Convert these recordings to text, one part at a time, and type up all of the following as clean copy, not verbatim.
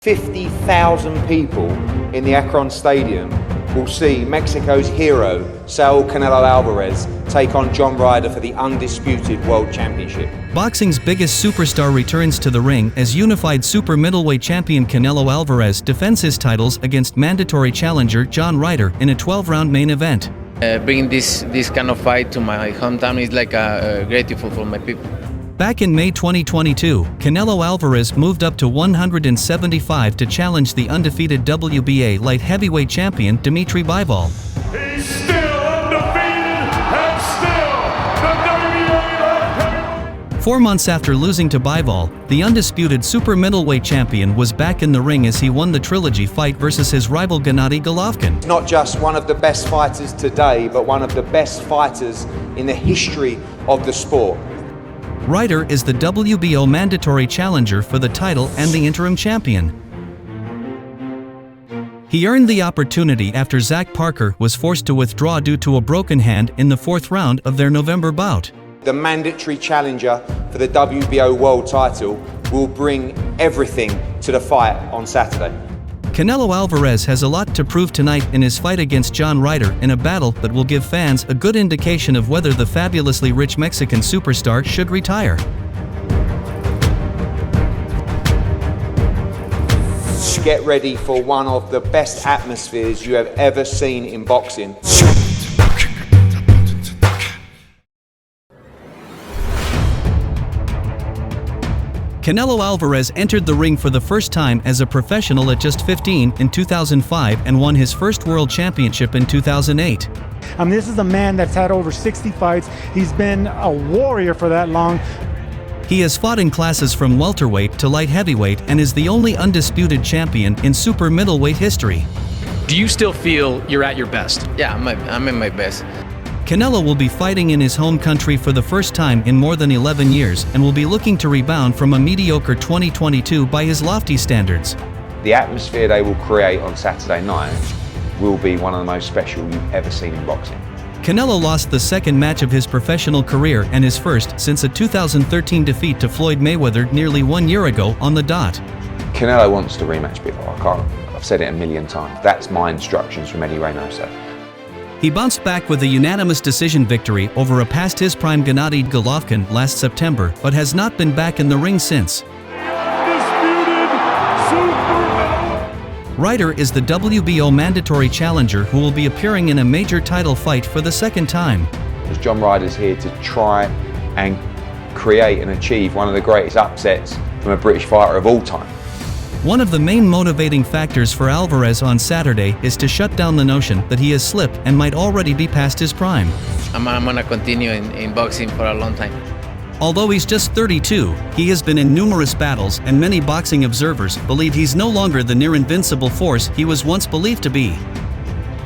50,000 people in the Akron Stadium will see Mexico's hero, Saul Canelo Alvarez, take on John Ryder for the undisputed World Championship. Boxing's biggest superstar returns to the ring as unified super middleweight champion Canelo Alvarez defends his titles against mandatory challenger John Ryder in a 12-round main event. Bringing this kind of fight to my hometown is like grateful for my people. Back in May 2022, Canelo Alvarez moved up to 175 to challenge the undefeated WBA light heavyweight champion Dimitri Bivol. He's still undefeated and still the WBA. 4 months after losing to Bivol, the undisputed super middleweight champion was back in the ring as he won the trilogy fight versus his rival Gennady Golovkin. Not just one of the best fighters today, but one of the best fighters in the history of the sport. Ryder is the WBO mandatory challenger for the title and the interim champion. He earned the opportunity after Zach Parker was forced to withdraw due to a broken hand in the 4th round of their November bout. The mandatory challenger for the WBO world title will bring everything to the fight on Saturday. Canelo Alvarez has a lot to prove tonight in his fight against John Ryder in a battle that will give fans a good indication of whether the fabulously rich Mexican superstar should retire. Get ready for one of the best atmospheres you have ever seen in boxing. Canelo Alvarez entered the ring for the first time as a professional at just 15 in 2005 and won his first world championship in 2008. This is a man that's had over 60 fights. He's been a warrior for that long. He has fought in classes from welterweight to light heavyweight and is the only undisputed champion in super middleweight history. Do you still feel you're at your best? Yeah, I'm in my best. Canelo will be fighting in his home country for the first time in more than 11 years and will be looking to rebound from a mediocre 2022 by his lofty standards. The atmosphere they will create on Saturday night will be one of the most special you've ever seen in boxing. Canelo lost the second match of his professional career and his first since a 2013 defeat to Floyd Mayweather nearly 1 year ago on the dot. Canelo wants to rematch Bivol. I've said it a million times. That's my instructions from Eddie Reynoso. He bounced back with a unanimous decision victory over a past-his-prime Gennady Golovkin last September, but has not been back in the ring since. Ryder is the WBO mandatory challenger who will be appearing in a major title fight for the second time. John Ryder's here to try and create and achieve one of the greatest upsets from a British fighter of all time. One of the main motivating factors for Alvarez on Saturday is to shut down the notion that he has slipped and might already be past his prime. I'm gonna continue in boxing for a long time. Although he's just 32, he has been in numerous battles and many boxing observers believe he's no longer the near-invincible force he was once believed to be.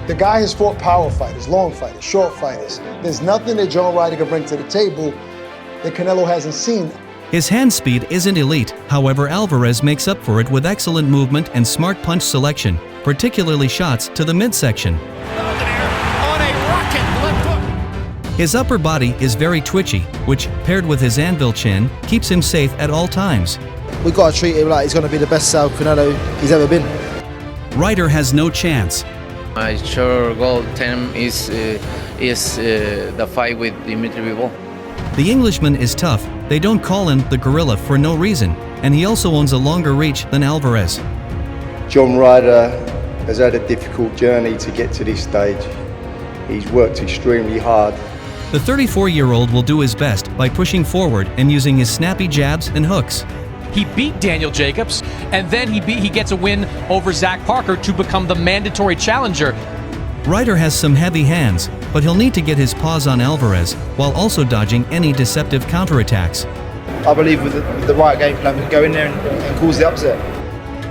The guy has fought power fighters, long fighters, short fighters. There's nothing that John Ryder can bring to the table that Canelo hasn't seen. His hand speed isn't elite, however Alvarez makes up for it with excellent movement and smart punch selection, particularly shots to the midsection. His upper body is very twitchy, which, paired with his anvil chin, keeps him safe at all times. We've got to treat him like he's going to be the best Saul Canelo he's ever been. Ryder has no chance. My sure goal term is the fight with Dimitri Bivol. The Englishman is tough, they don't call him the gorilla for no reason, and he also owns a longer reach than Alvarez. John Ryder has had a difficult journey to get to this stage. He's worked extremely hard. The 34-year-old will do his best by pushing forward and using his snappy jabs and hooks. He beat Daniel Jacobs, and then he gets a win over Zach Parker to become the mandatory challenger. Ryder has some heavy hands, but he'll need to get his paws on Alvarez while also dodging any deceptive counterattacks. I believe with the right game plan, we can go in there and cause the upset.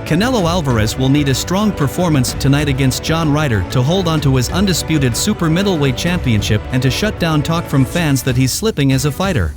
Canelo Alvarez will need a strong performance tonight against John Ryder to hold on to his undisputed super middleweight championship and to shut down talk from fans that he's slipping as a fighter.